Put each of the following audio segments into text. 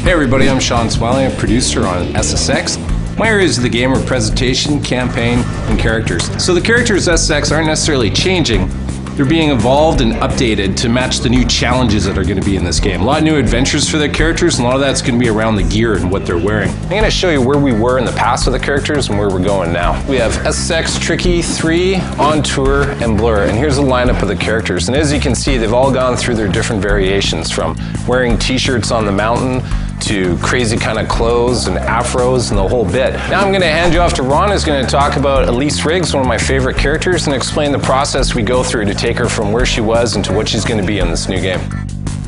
Hey everybody, I'm Sean Swelling, a producer on SSX. My areas of the game are presentation, campaign, and characters. So the characters SSX aren't necessarily changing, they're being evolved and updated to match the new challenges that are going to be in this game. A lot of new adventures for their characters, and a lot of that's going to be around the gear and what they're wearing. I'm going to show you where we were in the past with the characters and where we're going now. We have SSX, Tricky, 3, On Tour, and Blur, and here's the lineup of the characters. And as you can see, they've all gone through their different variations, from wearing t-shirts on the mountain to crazy kind of clothes and afros and the whole bit. Now I'm going to hand you off to Ron, who's going to talk about Elise Riggs, one of my favorite characters, and explain the process we go through to take her from where she was into what she's going to be in this new game.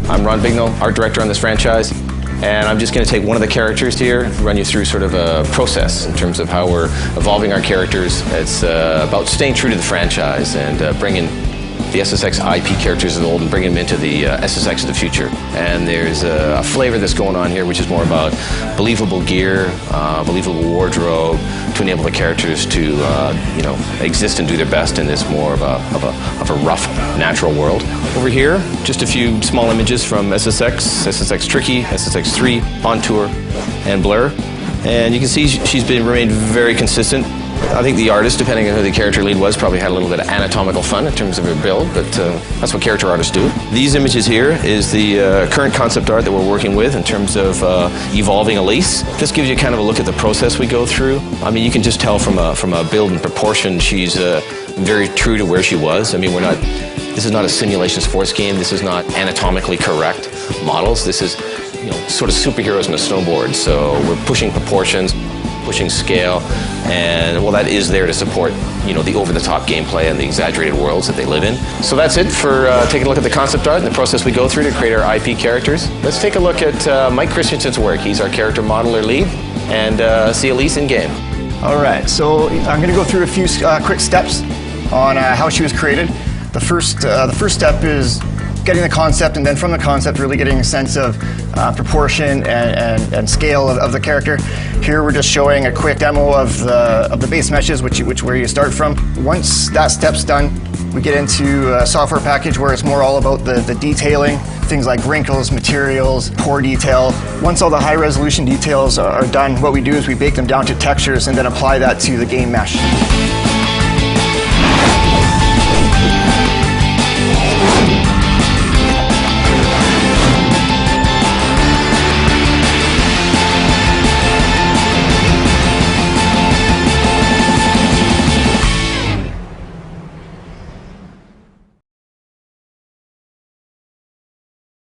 I'm Ron Bignell, art director on this franchise, and I'm just going to take one of the characters here, run you through sort of a process in terms of how we're evolving our characters. It's about staying true to the franchise and bringing the SSX IP characters of the old and bring them into the SSX of the future. And there's a flavor that's going on here, which is more about believable gear, believable wardrobe, to enable the characters to exist and do their best in this more of a rough, natural world. Over here, just a few small images from SSX, SSX Tricky, SSX 3, On Tour, and Blur. And you can see she's remained very consistent. I think the artist, depending on who the character lead was, probably had a little bit of anatomical fun in terms of her build, but that's what character artists do. These images here is the current concept art that we're working with in terms of evolving Elise. This gives you kind of a look at the process we go through. I mean, you can just tell from a build and proportion, she's very true to where she was. I mean, this is not a simulation sports game. This is not anatomically correct models. This is, sort of superheroes in a snowboard. So we're pushing proportions, pushing scale, and well, that is there to support the over-the-top gameplay and the exaggerated worlds that they live in. So that's it for taking a look at the concept art and the process we go through to create our IP characters. Let's take a look at Mike Christensen's work. He's our character modeler lead, and see Elise in game. All right, so I'm going to go through a few quick steps on how she was created. The first step is getting the concept, and then from the concept really getting a sense of proportion and scale of the character. Here we're just showing a quick demo of the base meshes, where you start from. Once that step's done, we get into a software package where it's more all about the detailing, things like wrinkles, materials, pore detail. Once all the high resolution details are done, what we do is we bake them down to textures and then apply that to the game mesh.